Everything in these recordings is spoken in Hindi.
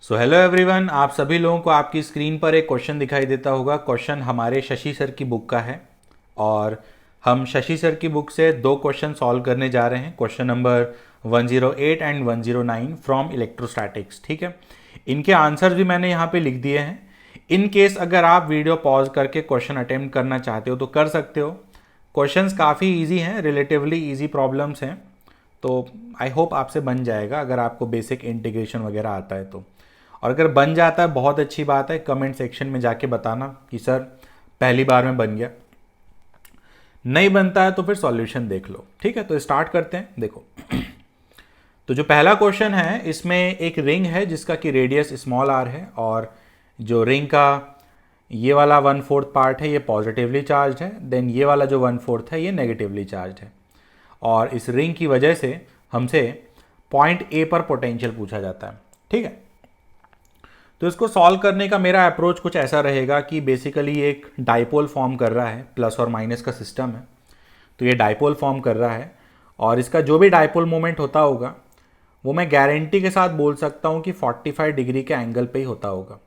सो हेलो एवरीवन, आप सभी लोगों को आपकी स्क्रीन पर एक क्वेश्चन दिखाई देता होगा। क्वेश्चन हमारे शशि सर की बुक का है और हम शशि सर की बुक से दो क्वेश्चन सॉल्व करने जा रहे हैं। Question number 108 and 109 from electrostatics. ठीक है, इनके आंसर्स भी मैंने यहाँ पे लिख दिए हैं। इन केस अगर आप वीडियो पॉज करके क्वेश्चन अटेम्प्ट करना चाहते हो तो कर सकते हो। क्वेश्चंस काफ़ी इजी हैं, रिलेटिवली इजी प्रॉब्लम्स हैं, तो आई होप आपसे बन जाएगा अगर आपको बेसिक इंटीग्रेशन वगैरह आता है तो। और अगर बन जाता है बहुत अच्छी बात है, कमेंट सेक्शन में जाके बताना कि सर पहली बार में बन गया। नहीं बनता है तो फिर सॉल्यूशन देख लो। ठीक है, तो स्टार्ट करते हैं। देखो तो जो पहला क्वेश्चन है इसमें एक रिंग है जिसका कि रेडियस स्मॉल आर है और जो रिंग का ये वाला 1/4 पार्ट है ये पॉजिटिवली चार्ज है, देन ये वाला जो 1/4 है ये नेगेटिवली चार्ज है। और इस रिंग की वजह से हमसे पॉइंट ए पर पोटेंशियल पूछा जाता है। ठीक है, तो इसको सॉल्व करने का मेरा अप्रोच कुछ ऐसा रहेगा कि बेसिकली एक डाइपोल फॉर्म कर रहा है, प्लस और माइनस का सिस्टम है। तो ये डाइपोल फॉर्म कर रहा है और इसका जो भी डाइपोल मोमेंट होता होगा वो मैं गारंटी के साथ बोल सकता हूँ कि 45 डिग्री के एंगल पे ही होता होगा,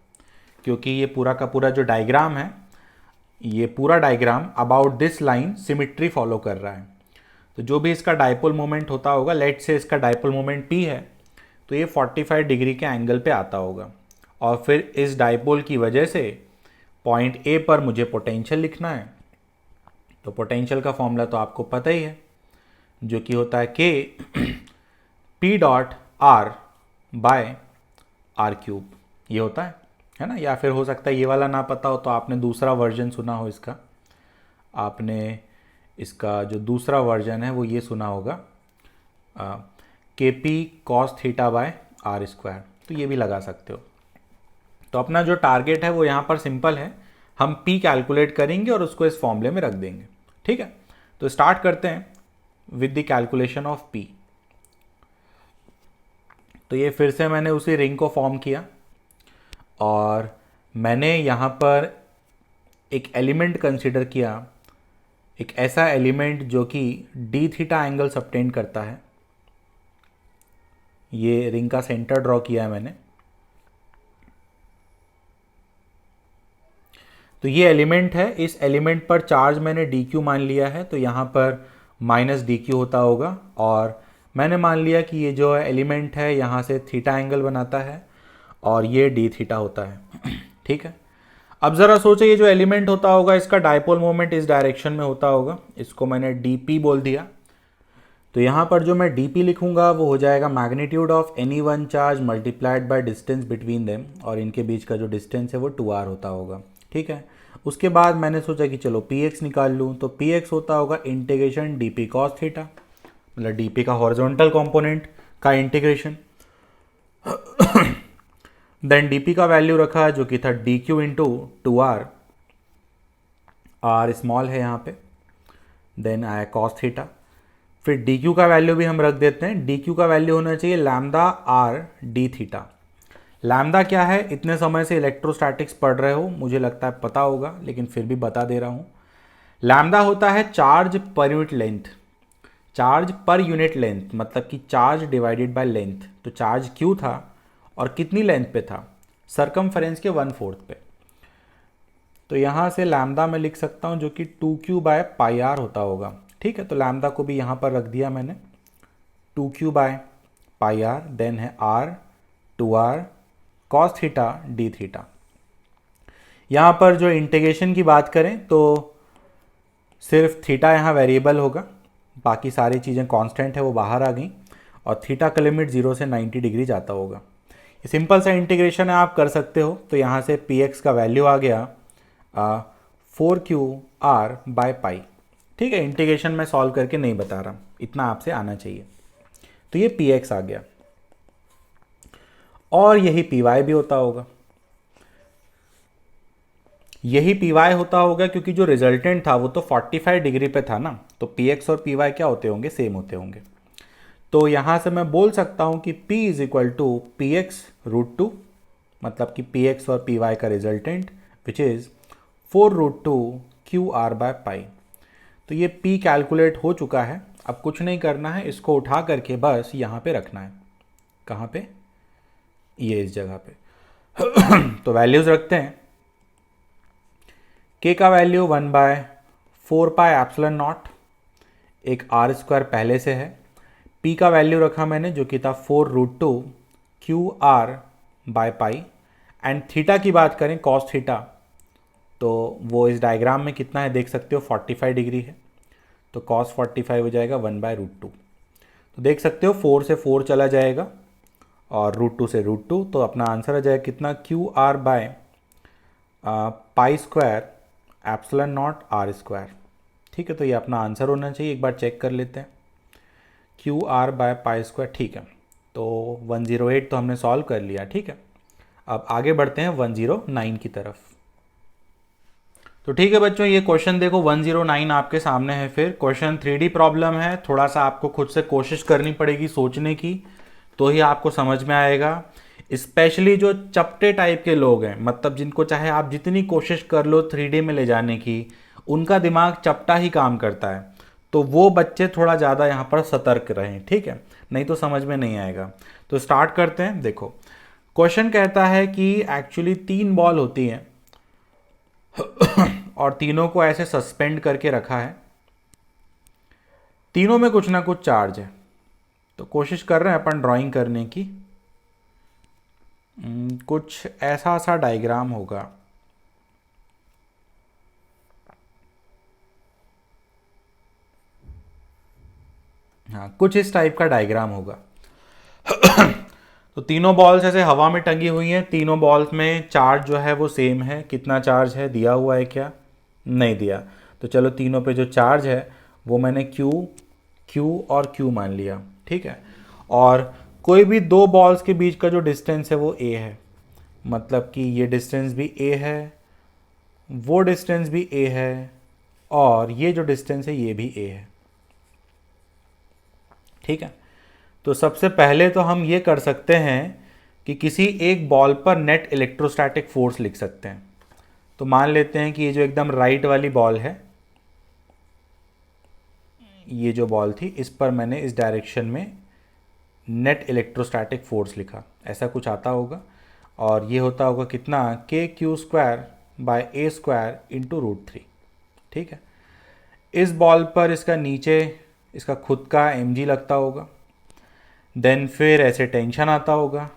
क्योंकि ये पूरा का पूरा जो डायग्राम है, ये पूरा diagram about this line symmetry follow कर रहा है। तो जो भी इसका डाइपोल मोमेंट होता होगा, लेट से इसका डाइपोल मोमेंट p है, तो ये 45 डिग्री के एंगल पे आता होगा। और फिर इस डाइपोल की वजह से पॉइंट ए पर मुझे पोटेंशियल लिखना है। तो पोटेंशियल का फॉर्मूला तो आपको पता ही है, जो कि होता है k p dot r by R cube, ये होता है ना। या फिर हो सकता है ये वाला ना पता हो तो आपने दूसरा वर्जन सुना हो इसका, आपने इसका जो दूसरा वर्जन है वो ये सुना होगा के P cos theta by R square, तो ये भी लगा सकते हो। तो अपना जो टारगेट है वो यहाँ पर सिंपल है, हम p कैलकुलेट करेंगे और उसको इस फॉर्मूले में रख देंगे। ठीक है, तो स्टार्ट करते हैं with the calculation of p। तो ये फिर से मैंने उसी रिंग को फॉर्म किया और मैंने यहाँ पर एक एलिमेंट कंसिडर किया, एक ऐसा एलिमेंट जो कि डी थीटा एंगल सबटेंड करता है। ये रिंग का सेंटर ड्रॉ किया है मैंने। तो ये एलिमेंट है, इस एलिमेंट पर चार्ज मैंने डी क्यू मान लिया है, तो यहाँ पर माइनस डी क्यू होता होगा। और मैंने मान लिया कि ये जो एलिमेंट है यहाँ से थीटा एंगल बनाता है और ये डी थीटा होता है। ठीक है, अब ज़रा सोचो ये जो एलिमेंट होता होगा इसका डाइपोल मोमेंट इस डायरेक्शन में होता होगा, इसको मैंने डी पी बोल दिया। तो यहाँ पर जो मैं डी पी लिखूँगा वो हो जाएगा magnitude of any one charge multiplied by distance between them, और इनके बीच का जो डिस्टेंस है वो 2r होता होगा। ठीक है, उसके बाद मैंने सोचा कि चलो पी एक्स निकाल लूँ, तो पी एक्स होता होगा integration D P cos theta, मतलब डी पी का हॉरिजॉन्टल कॉम्पोनेंट का इंटीग्रेशन। देन डी पी का वैल्यू रखा जो कि था D Q into 2r, R small है यहाँ पे, देन आया कॉस थीटा। फिर डी क्यू का वैल्यू भी हम रख देते हैं, डी क्यू का वैल्यू होना चाहिए lambda R D theta. Lambda क्या है, इतने समय से इलेक्ट्रोस्टैटिक्स पढ़ रहे हो, मुझे लगता है पता होगा, लेकिन फिर भी बता दे रहा हूँ। लैम्डा होता है charge per unit length, charge per unit length मतलब कि चार्ज डिवाइडेड बाय लेंथ। तो चार्ज क्यू था और कितनी लेंथ पे था, सरकमफेरेंस के 1/4 पे। तो यहाँ से लैम्डा मैं लिख सकता हूँ जो कि 2q बाय पाई आर होता होगा। ठीक है, तो लैम्डा को भी यहाँ पर रख दिया मैंने 2q by pi R, then है r 2r cos theta D theta. यहाँ पर जो इंटीग्रेशन की बात करें तो सिर्फ थीटा यहाँ वेरिएबल होगा, बाकी सारी चीज़ें कांस्टेंट है वो बाहर आ गई, और थीटा का लिमिट 0 से 90 डिग्री जाता होगा। ये सिंपल सा इंटीग्रेशन है, आप कर सकते हो। तो यहाँ से पी एक्स का वैल्यू आ गया 4QR बाय पाई। ठीक है, इंटीग्रेशन मैं सॉल्व करके नहीं बता रहा, इतना आपसे आना चाहिए। तो ये पी एक्स आ गया और यही पी वाई भी होता होगा, यही पी वाई होता होगा, क्योंकि जो रिजल्टेंट था वो तो 45 डिग्री पे था ना, तो पी एक्स और पी वाई क्या होते होंगे, सेम होते होंगे। तो यहाँ से मैं बोल सकता हूँ कि P is equal to P X root 2, मतलब कि पी एक्स और पी वाई का resultant which is 4√2 QR by pi. तो ये P कैलकुलेट हो चुका है, अब कुछ नहीं करना है, इसको उठा करके बस यहाँ पे रखना है। कहाँ पे, ये इस जगह पे। तो वैल्यूज रखते हैं। के का वैल्यू 1/4πε0, एक आर स्क्वायर पहले से है। पी का वैल्यू रखा मैंने जो कि था 4√2 QR/पाई। एंड थीटा की बात करें कॉस थीटा, तो वो इस डायग्राम में कितना है देख सकते हो, 45 डिग्री है। तो कॉस 45 हो जाएगा 1/√2। तो देख सकते हो 4 से 4 चला जाएगा और √2 से √2, तो अपना आंसर आ जाएगा कितना, QR/π²ε0r²। ठीक है, तो ये अपना आंसर होना चाहिए। एक बार चेक कर लेते हैं, QR/π²। ठीक है, तो 108 तो हमने सॉल्व कर लिया। ठीक है, अब आगे बढ़ते हैं 109 की तरफ। तो ठीक है बच्चों, ये क्वेश्चन देखो 109 आपके सामने है। फिर क्वेश्चन 3D प्रॉब्लम है, थोड़ा सा आपको खुद से कोशिश करनी पड़ेगी सोचने की, तो ही आपको समझ में आएगा। स्पेशली जो चपटे टाइप के लोग हैं, मतलब जिनको चाहे आप जितनी कोशिश कर लो 3D में ले जाने की, उनका दिमाग चपटा ही काम करता है, तो वो बच्चे थोड़ा ज़्यादा यहाँ पर सतर्क रहें। ठीक है, नहीं तो समझ में नहीं आएगा। तो स्टार्ट करते हैं। देखो क्वेश्चन कहता है कि एक्चुअली 3 बॉल होती हैं और तीनों को ऐसे सस्पेंड करके रखा है, तीनों में कुछ ना कुछ चार्ज है। तो कोशिश कर रहे हैं अपन ड्राइंग करने की। कुछ ऐसा सा डायग्राम होगा। हाँ, कुछ इस टाइप का डायग्राम होगा। तो तीनों बॉल्स ऐसे हवा में टंगी हुई हैं। तीनों बॉल्स में चार्ज जो है वो सेम है। कितना चार्ज है दिया हुआ है क्या, नहीं दिया। तो चलो तीनों पे जो चार्ज है वो मैंने Q और Q मान लिया। ठीक है, और कोई भी 2 बॉल्स के बीच का जो डिस्टेंस है वो A है, मतलब कि ये डिस्टेंस भी A है, वो डिस्टेंस भी A है, और ये जो डिस्टेंस है ये भी A है। ठीक है, तो सबसे पहले तो हम ये कर सकते हैं कि किसी एक बॉल पर नेट इलेक्ट्रोस्टैटिक फोर्स लिख सकते हैं। तो मान लेते हैं कि ये जो एकदम राइट वाली बॉल है, ये जो बॉल थी, इस पर मैंने इस डायरेक्शन में नेट इलेक्ट्रोस्टैटिक फोर्स लिखा, ऐसा कुछ आता होगा। और ये होता होगा कितना, KQ²/A² इंटू √3। ठीक है, इस बॉल पर इसका नीचे इसका खुद का mg लगता होगा। देन फिर ऐसे टेंशन आता होगा।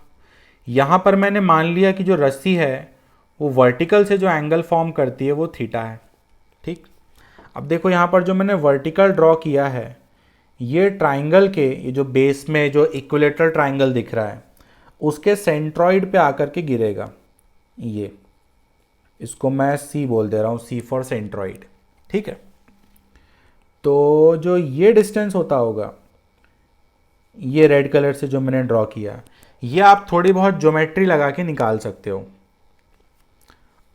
यहाँ पर मैंने मान लिया कि जो रस्सी है वो वर्टिकल से जो एंगल फॉर्म करती है वो थीटा है। ठीक, अब देखो यहाँ पर जो मैंने वर्टिकल ड्रॉ किया है, ये ट्राइंगल के, ये जो बेस में जो इक्विलेटरल ट्राइंगल दिख रहा है उसके सेंट्रॉइड पे आकर के गिरेगा। ये इसको मैं C बोल दे रहा हूँ, C फॉर सेंट्रॉइड। ठीक है, तो जो ये डिस्टेंस होता होगा, ये रेड कलर से जो मैंने ड्रॉ किया, ये आप थोड़ी बहुत ज्योमेट्री लगा के निकाल सकते हो।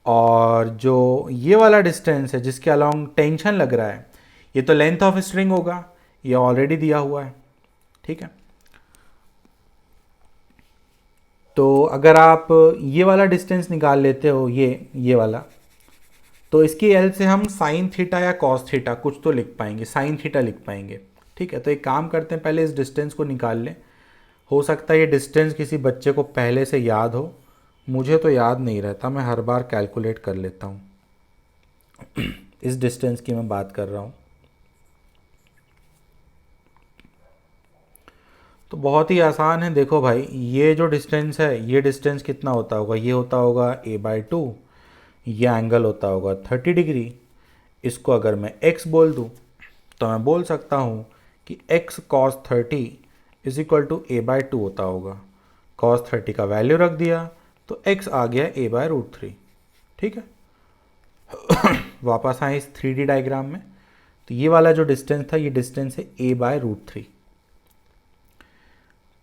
और जो ये वाला डिस्टेंस है जिसके अलोंग टेंशन लग रहा है, ये तो लेंथ ऑफ स्ट्रिंग होगा, ये ऑलरेडी दिया हुआ है। ठीक है, तो अगर आप ये वाला डिस्टेंस निकाल लेते हो, ये वाला, तो इसकी एल से हम साइन थीटा या कॉस थीटा कुछ तो लिख पाएंगे, साइन थीटा लिख पाएंगे। ठीक है, तो एक काम करते हैं, पहले इस डिस्टेंस को निकाल लें। हो सकता है ये डिस्टेंस किसी बच्चे को पहले से याद हो, मुझे तो याद नहीं रहता, मैं हर बार कैलकुलेट कर लेता हूँ। इस डिस्टेंस की मैं बात कर रहा हूँ। तो बहुत ही आसान है। देखो भाई, ये जो डिस्टेंस है, ये डिस्टेंस कितना होता होगा, ये होता होगा A/2, ये एंगल होता होगा 30 डिग्री। इसको अगर मैं x बोल दूँ तो मैं बोल सकता हूँ कि x cos 30 is equal to A/2 होता होगा। cos 30 का वैल्यू रख दिया तो x आ गया A/√3। ठीक है, वापस आए इस 3D डायग्राम में। तो ये वाला जो डिस्टेंस था, ये डिस्टेंस है A/√3।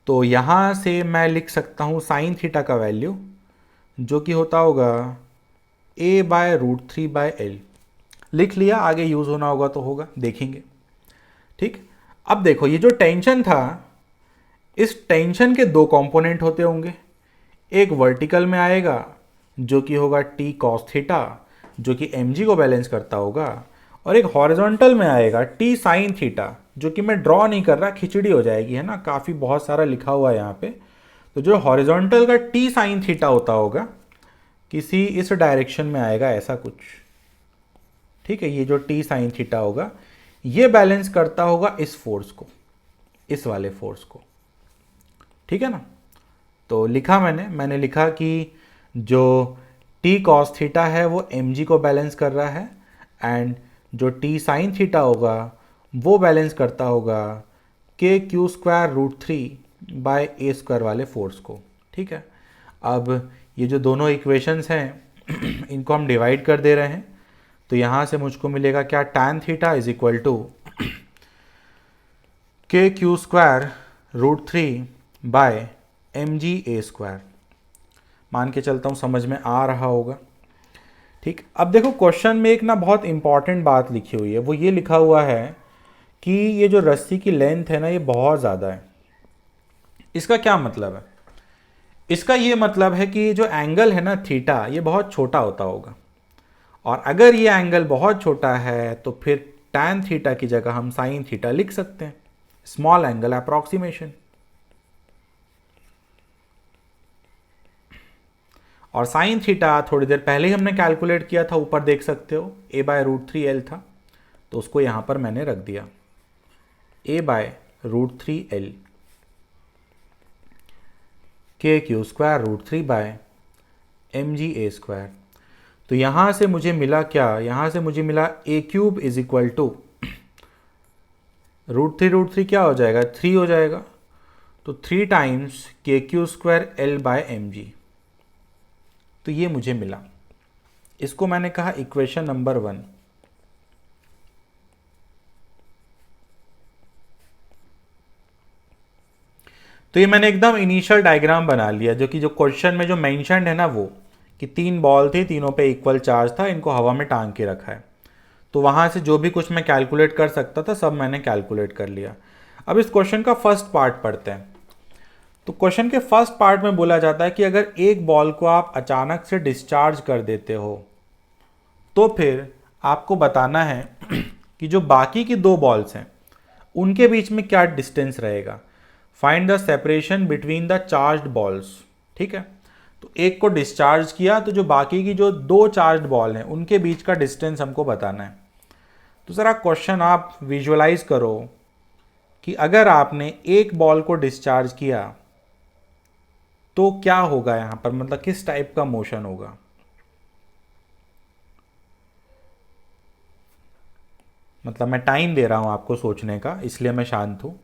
तो यहाँ से मैं लिख सकता हूँ साइन थीटा का वैल्यू, जो कि होता होगा A/√3/L। लिख लिया, आगे यूज़ होना होगा तो होगा, देखेंगे। ठीक, अब देखो ये जो टेंशन था, इस टेंशन के 2 कंपोनेंट होते होंगे। एक वर्टिकल में आएगा जो कि होगा T cos थीटा, जो कि mg को बैलेंस करता होगा, और एक हॉरिजॉन्टल में आएगा T sin थीटा, जो कि मैं ड्रॉ नहीं कर रहा, खिचड़ी हो जाएगी, है ना, काफ़ी बहुत सारा लिखा हुआ है यहाँ पे, तो जो हॉरिजॉन्टल का टी साइन थीटा होता होगा किसी इस डायरेक्शन में आएगा ऐसा कुछ, ठीक है। ये जो टी साइन थीटा होगा ये बैलेंस करता होगा इस फोर्स को, इस वाले फोर्स को, ठीक है ना। तो लिखा मैंने लिखा कि जो टी कॉस थीटा है वो एम जी को बैलेंस कर रहा है, एंड जो टी साइन थीटा होगा वो बैलेंस करता होगा k q square root three by a square वाले फोर्स को, ठीक है। अब ये जो दोनों इक्वेशंस हैं इनको हम डिवाइड कर दे रहे हैं, तो यहाँ से मुझको मिलेगा क्या, tan theta is equal to k q square root three by m g a square. मान के चलता हूँ समझ में आ रहा होगा, ठीक। अब देखो क्वेश्चन में एक ना बहुत इंपॉर्टेंट बात लिखी हुई है, वो ये लिखा हुआ है कि ये जो रस्सी की लेंथ है ना ये बहुत ज़्यादा है। इसका क्या मतलब है? इसका ये मतलब है कि जो एंगल है ना थीटा ये बहुत छोटा होता होगा, और अगर ये एंगल बहुत छोटा है तो फिर tan थीटा की जगह हम sin थीटा लिख सकते हैं, स्मॉल एंगल अप्रॉक्सीमेशन। और sin थीटा थोड़ी देर पहले ही हमने कैलकुलेट किया था, ऊपर देख सकते हो a by root three l था, तो उसको यहां पर मैंने रख दिया a by root three l k q square root three by m g a square. तो यहां से मुझे मिला क्या, यहां से मुझे मिला a cube is equal to root three क्या हो जाएगा, 3 हो जाएगा, तो 3 times k q square l by m g. तो ये मुझे मिला, इसको मैंने कहा इक्वेशन नंबर 1। तो ये मैंने एकदम इनिशियल डायग्राम बना लिया, जो कि जो क्वेश्चन में जो मेंशन्ड है ना वो कि 3 बॉल थी, तीनों पे इक्वल चार्ज था, इनको हवा में टांग के रखा है। तो वहाँ से जो भी कुछ मैं कैलकुलेट कर सकता था सब मैंने कैलकुलेट कर लिया। अब इस क्वेश्चन का फर्स्ट पार्ट पढ़ते हैं। तो क्वेश्चन के फर्स्ट पार्ट में बोला जाता है कि अगर एक बॉल को आप अचानक से डिस्चार्ज कर देते हो तो फिर आपको बताना है कि जो बाकी की 2 बॉल्स हैं उनके बीच में क्या डिस्टेंस रहेगा। Find the separation between the charged balls, ठीक है। तो एक को डिस्चार्ज किया तो जो बाकी की जो 2 चार्ज्ड बॉल हैं उनके बीच का डिस्टेंस हमको बताना है। तो ज़रा क्वेश्चन आप विजुअलाइज करो कि अगर आपने एक बॉल को डिस्चार्ज किया तो क्या होगा यहाँ पर, मतलब किस टाइप का मोशन होगा। मतलब मैं टाइम दे रहा हूँ आपको सोचने का, इसलिए मैं शांत हूँ।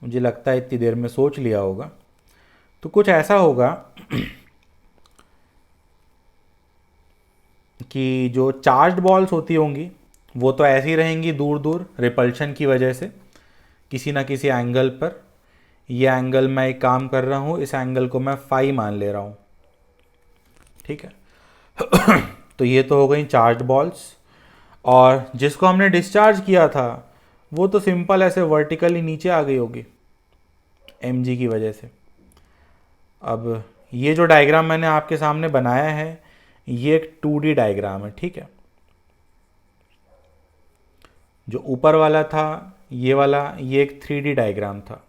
मुझे लगता है इतनी देर में सोच लिया होगा। तो कुछ ऐसा होगा कि जो चार्ज्ड बॉल्स होती होंगी वो तो ऐसी रहेंगी दूर दूर रिपल्शन की वजह से किसी ना किसी एंगल पर। ये एंगल मैं एक काम कर रहा हूँ, इस एंगल को मैं फाई मान ले रहा हूँ, ठीक है। तो ये तो हो गई चार्ज्ड बॉल्स, और जिसको हमने डिस्चार्ज किया था वो तो सिंपल ऐसे वर्टिकली नीचे आ गई होगी एम जी की वजह से। अब ये जो डायग्राम मैंने आपके सामने बनाया है ये एक 2D डायग्राम है, ठीक है। जो ऊपर वाला था ये वाला, ये एक 3D डायग्राम था।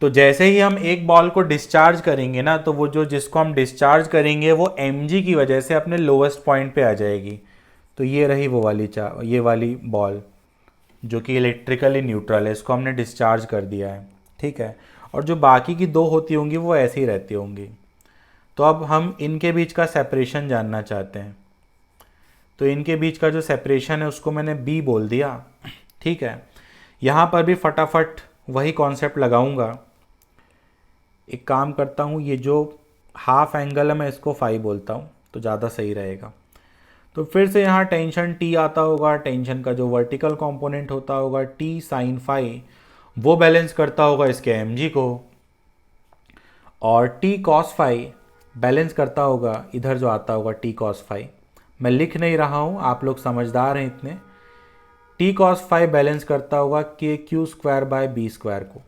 तो जैसे ही हम एक बॉल को डिस्चार्ज करेंगे ना तो वो जो जिसको हम डिस्चार्ज करेंगे वो mg की वजह से अपने लोवेस्ट पॉइंट पे आ जाएगी। तो ये रही वो वाली ये वाली बॉल जो कि इलेक्ट्रिकली न्यूट्रल है, इसको हमने डिस्चार्ज कर दिया है, ठीक है। और जो बाकी की 2 होती होंगी वो ऐसे ही रहती होंगी। तो अब हम इनके बीच का सेपरेशन जानना चाहते हैं। तो इनके बीच का जो सेपरेशन है उसको मैंने b बोल दिया, ठीक है। यहाँ पर भी फटाफट वही कॉन्सेप्ट लगाऊंगा। एक काम करता हूँ, ये जो हाफ एंगल है मैं इसको फाई बोलता हूँ तो ज़्यादा सही रहेगा। तो फिर से यहाँ टेंशन टी आता होगा, टेंशन का जो वर्टिकल कंपोनेंट होता होगा टी साइन फाई वो बैलेंस करता होगा इसके एम जी को, और टी कॉस फाई बैलेंस करता होगा इधर जो आता होगा टी कॉस फाई। मैं लिख नहीं रहा हूँ, आप लोग समझदार हैं इतने। टी कॉस फाई बैलेंस करता होगा k q square by b square को,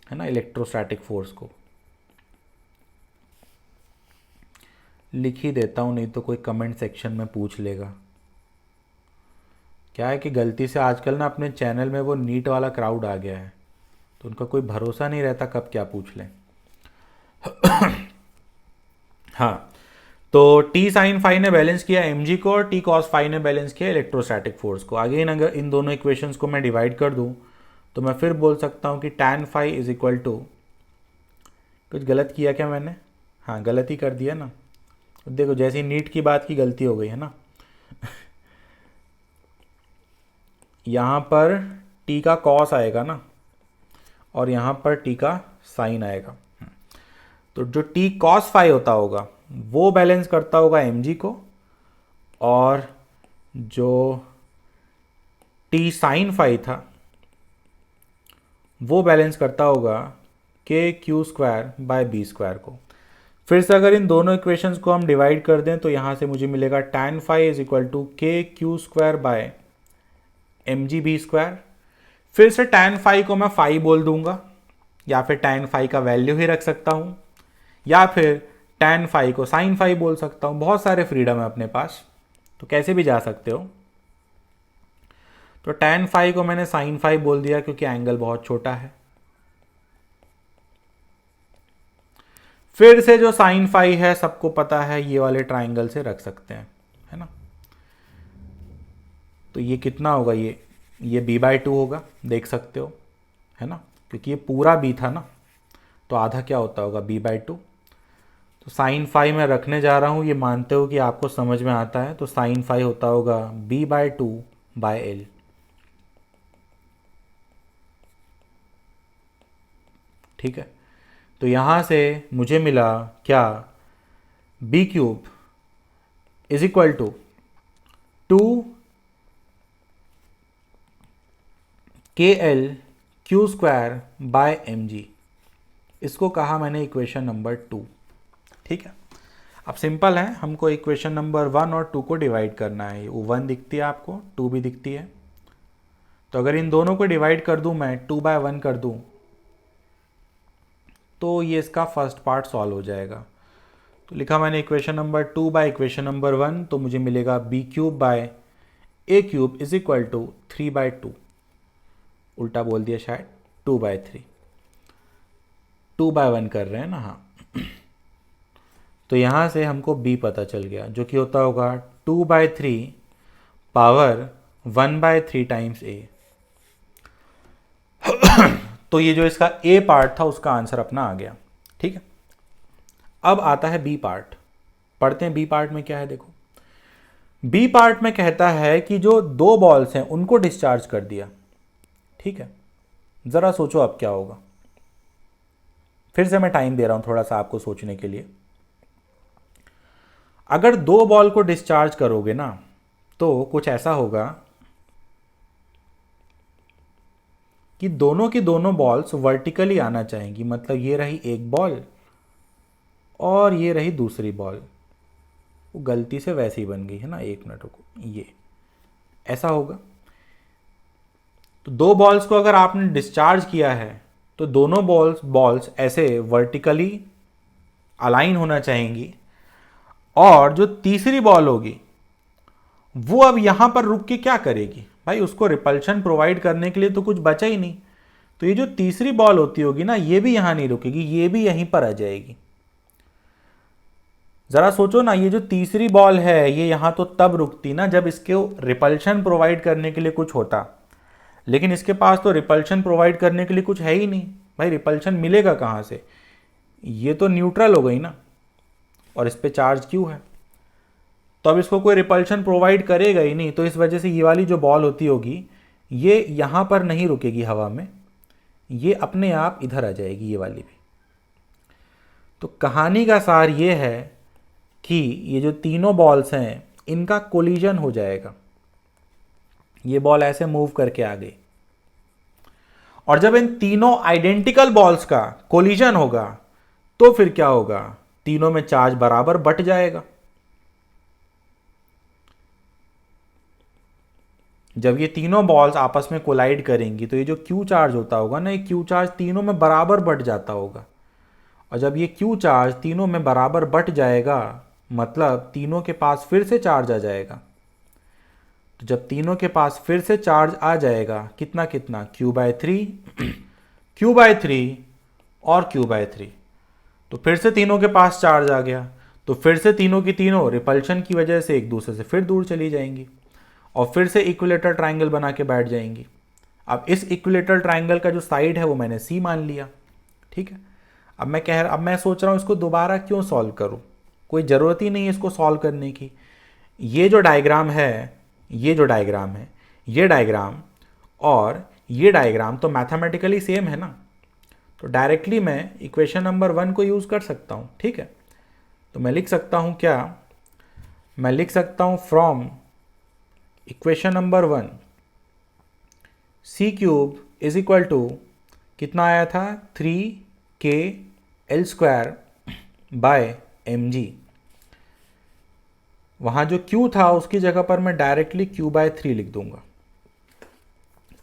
है ना, इलेक्ट्रोस्टैटिक फोर्स को। लिख ही देता हूँ, नहीं तो कोई कमेंट सेक्शन में पूछ लेगा। क्या है कि गलती से आजकल ना अपने चैनल में वो नीट वाला क्राउड आ गया है, तो उनका कोई भरोसा नहीं रहता कब क्या पूछ लें। हाँ, तो टी साइन फाई ने बैलेंस किया mg को और टी कॉस फाई ने बैलेंस किया इलेक्ट्रोस्टैटिक फोर्स को। अगेन अगर इन दोनों इक्वेशंस को मैं डिवाइड कर दूं तो मैं फिर बोल सकता हूं कि tan phi is equal to, कुछ गलत किया क्या मैंने? हाँ, गलत ही कर दिया ना। देखो जैसी नीट की बात की गलती हो गई है ना। यहाँ पर टी का कॉस आएगा ना, और यहाँ पर टी का साइन आएगा। तो जो टी कॉस फाई होता होगा वो बैलेंस करता होगा mg को, और जो टी साइन फाई था वो बैलेंस करता होगा k q square by b square को। फिर से अगर इन दोनों इक्वेशंस को हम डिवाइड कर दें तो यहाँ से मुझे मिलेगा tan phi is equal to k q square by m g b square. फिर से tan फाई को मैं फाई बोल दूंगा, या फिर tan फाई का वैल्यू ही रख सकता हूँ, या फिर tan फाई को sin फाई बोल सकता हूँ। बहुत सारे फ्रीडम है अपने पास, तो कैसे भी जा सकते हो। तो tan फाई को मैंने sin फाई बोल दिया क्योंकि एंगल बहुत छोटा है। फिर से जो sin फाई है सबको पता है, ये वाले ट्राइंगल से रख सकते हैं, है ना। तो ये कितना होगा, ये b/2 होगा, देख सकते हो, है ना, क्योंकि ये पूरा b था ना, तो आधा क्या होता होगा b/2। तो sin फाई मैं रखने जा रहा हूँ, ये मानते हो कि आपको समझ में आता है, तो sin फाई होता होगा b/2/l। ठीक है, तो यहाँ से मुझे मिला क्या, b³ is equal to 2 KL q square by mg। इसको कहा मैंने इक्वेशन नंबर 2। ठीक है, अब सिंपल है, हमको इक्वेशन नंबर 1 और 2 को डिवाइड करना है। वो 1 दिखती है आपको, 2 भी दिखती है, तो अगर इन दोनों को डिवाइड कर दूं मैं, 2/1 कर दूं, तो ये इसका फर्स्ट पार्ट सॉल्व हो जाएगा। तो लिखा मैंने equation number 2 by equation number 1, तो मुझे मिलेगा b³ bye a³ is equal to 3/2। उल्टा बोल दिया शायद, 2/3, 2/1 कर रहे हैं ना। हाँ, तो यहाँ से हमको b पता चल गया, जो कि होता होगा 2/3 पावर 1/3 टाइम्स a। तो ये जो इसका a पार्ट था उसका आंसर अपना आ गया। ठीक है, अब आता है b पार्ट, पढ़ते हैं b पार्ट में क्या है। देखो, b पार्ट में कहता है कि जो 2 बॉल्स हैं उनको डिस्चार्ज कर दिया। ठीक है, जरा सोचो अब क्या होगा। फिर से मैं टाइम दे रहा हूं थोड़ा सा आपको सोचने के लिए। अगर 2 बॉल को डिस्चार्ज करोगे ना, तो कुछ ऐसा होगा कि दोनों की दोनों बॉल्स वर्टिकली आना चाहेंगी। मतलब ये रही एक बॉल और ये रही दूसरी बॉल, वो गलती से वैसे ही बन गई है ना, 1 मिनट रुको, ये ऐसा होगा। तो 2 बॉल्स को अगर आपने डिस्चार्ज किया है तो दोनों बॉल्स ऐसे वर्टिकली अलाइन होना चाहेंगी, और जो तीसरी बॉल होगी वो अब यहां पर रुक के क्या करेगी भाई, उसको रिपल्शन प्रोवाइड करने के लिए तो कुछ बचा ही नहीं। तो ये जो तीसरी बॉल होती होगी ना, ये भी यहां नहीं रुकेगी, ये भी यहीं पर आ जाएगी। जरा सोचो ना, ये जो तीसरी बॉल है ये यहां तो तब रुकती ना जब इसके रिपल्शन प्रोवाइड करने के लिए कुछ होता, लेकिन इसके पास तो रिपल्शन प्रोवाइड करने के लिए कुछ है ही नहीं भाई। रिपल्शन मिलेगा कहां से, ये तो न्यूट्रल हो गई ना, और इस पे चार्ज क्यों है, तो अब इसको कोई रिपल्शन प्रोवाइड करेगा ही नहीं। तो इस वजह से ये वाली जो बॉल होती होगी ये यहां पर नहीं रुकेगी हवा में, ये अपने आप इधर आ जाएगी, ये वाली भी। तो कहानी का सार ये है कि ये जो तीनों बॉल्स हैं इनका कोलिजन हो जाएगा। ये बॉल ऐसे मूव करके आ गई, और जब इन तीनों आइडेंटिकल बॉल्स का कोलिजन होगा तो फिर क्या होगा, तीनों में चार्ज बराबर बट जाएगा। जब ये तीनों बॉल्स आपस में कोलाइड करेंगी तो ये जो क्यू चार्ज होता होगा ना, ये क्यू चार्ज तीनों में बराबर बट जाता होगा, और जब ये क्यू चार्ज तीनों में बराबर बट जाएगा मतलब तीनों के पास फिर से चार्ज आ जाएगा। तो जब तीनों के पास फिर से चार्ज आ जाएगा, कितना कितना, Q/3 Q/3 और Q/3, तो फिर से तीनों के पास चार्ज आ गया, तो फिर से तीनों की तीनों रिपल्शन की वजह से एक दूसरे से फिर दूर चली जाएंगी और फिर से इक्विलेटरल ट्राइंगल बना के बैठ जाएंगी। अब इस इक्विलेटरल ट्राइंगल का जो साइड है वो मैंने C मान लिया, ठीक है। अब मैं सोच रहा हूँ इसको दोबारा क्यों सॉल्व करूँ, कोई ज़रूरत ही नहीं है इसको सॉल्व करने की। ये जो डायग्राम है, ये डायग्राम और ये डायग्राम तो मैथमेटिकली सेम है ना, तो डायरेक्टली मैं इक्वेशन नंबर 1 को यूज़ कर सकता हूँ, ठीक है। तो मैं लिख सकता हूँ क्या, मैं लिख सकता हूँ from equation number 1 C³ is equal to कितना आया था, 3KL² वहाँ जो Q था उसकी जगह पर मैं डायरेक्टली Q/3 लिख दूंगा।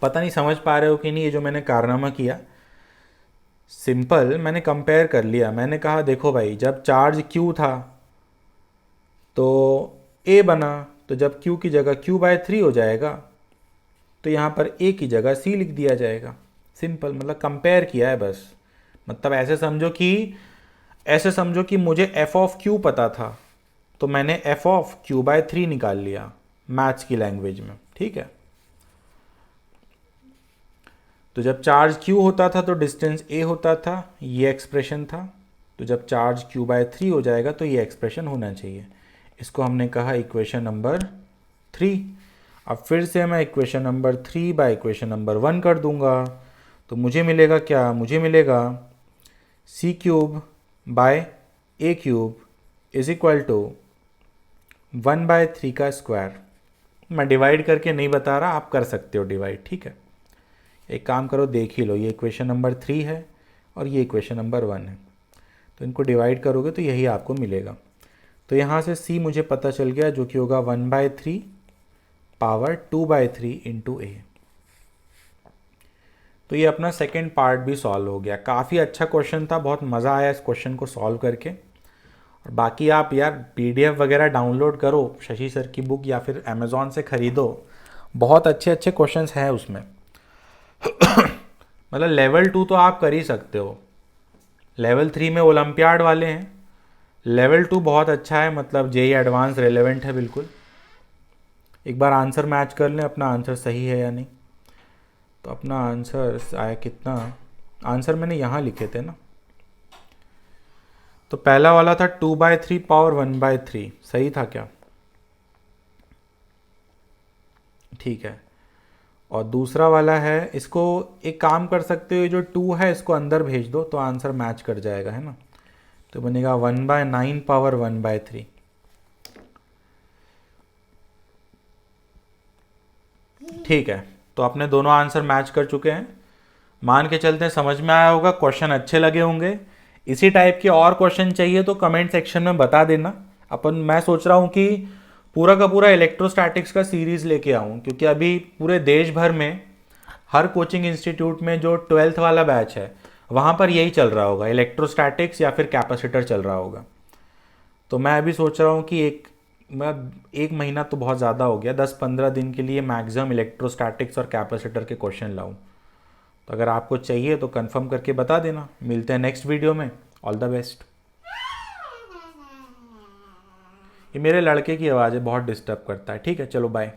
पता नहीं समझ पा रहे हो कि नहीं, ये जो मैंने कारनामा किया, सिंपल मैंने कंपेयर कर लिया। मैंने कहा देखो भाई, जब चार्ज Q था तो A बना, तो जब Q की जगह Q/3 हो जाएगा तो यहाँ पर A की जगह C लिख दिया जाएगा। सिंपल, मतलब कंपेयर किया है बस। मतलब ऐसे समझो कि मुझे f(q) पता था तो मैंने f(q/3) निकाल लिया मैथ्स की लैंग्वेज में, ठीक है। तो जब चार्ज Q होता था तो डिस्टेंस A होता था, ये एक्सप्रेशन था। तो जब चार्ज Q/3 हो जाएगा तो ये एक्सप्रेशन होना चाहिए। इसको हमने कहा इक्वेशन नंबर 3। अब फिर से मैं equation number 3 by equation number 1 कर दूंगा, तो मुझे मिलेगा क्या, मुझे मिलेगा C³ bye A³ is equal to 1/3 का स्क्वायर। मैं डिवाइड करके नहीं बता रहा, आप कर सकते हो डिवाइड, ठीक है। एक काम करो, देख ही लो, ये इक्वेशन नंबर 3 है और ये इक्वेशन नंबर 1 है, तो इनको डिवाइड करोगे तो यही आपको मिलेगा। तो यहाँ से C मुझे पता चल गया, जो कि होगा 1/3 पावर 2/3 इंटू A। तो ये अपना सेकेंड पार्ट भी सॉल्व हो गया। काफ़ी अच्छा क्वेश्चन था, बहुत मज़ा आया इस क्वेश्चन को सॉल्व करके। और बाकी आप यार PDF वगैरह डाउनलोड करो शशि सर की बुक, या फिर अमेज़ॉन से ख़रीदो, बहुत अच्छे अच्छे क्वेश्चंस हैं उसमें। मतलब लेवल 2 तो आप कर ही सकते हो, लेवल 3 में ओलंपियाड वाले हैं, लेवल 2 बहुत अच्छा है, मतलब JEE एडवांस रेलेवेंट है बिल्कुल। एक बार आंसर मैच कर लें अपना आंसर सही है या नहीं। तो अपना आंसर आया कितना, आंसर मैंने यहाँ लिखे थे ना, तो पहला वाला था 2/3 पावर 1/3, सही था क्या, ठीक है। और दूसरा वाला है, इसको एक काम कर सकते हो, जो 2 है इसको अंदर भेज दो तो आंसर मैच कर जाएगा, है ना। तो बनेगा 1/9 पावर 1/3। ठीक है, तो अपने दोनों आंसर मैच कर चुके हैं, मान के चलते हैं समझ में आया होगा, क्वेश्चन अच्छे लगे होंगे। इसी टाइप के और क्वेश्चन चाहिए तो कमेंट सेक्शन में बता देना। मैं सोच रहा हूँ कि पूरा का पूरा इलेक्ट्रोस्टैटिक्स का सीरीज़ लेके आऊँ, क्योंकि अभी पूरे देश भर में हर कोचिंग इंस्टीट्यूट में जो 12th वाला बैच है वहाँ पर यही चल रहा होगा, इलेक्ट्रोस्टैटिक्स या फिर कैपेसिटर चल रहा होगा। तो मैं अभी सोच रहा हूँ कि एक महीना तो बहुत ज़्यादा हो गया, 10-15 दिन के लिए मैक्सिमम इलेक्ट्रोस्टैटिक्स और कैपेसिटर के क्वेश्चन लाऊं। तो अगर आपको चाहिए तो कंफर्म करके बता देना। मिलते हैं नेक्स्ट वीडियो में, ऑल द बेस्ट। ये मेरे लड़के की आवाज़ है, बहुत डिस्टर्ब करता है। ठीक है, चलो बाय।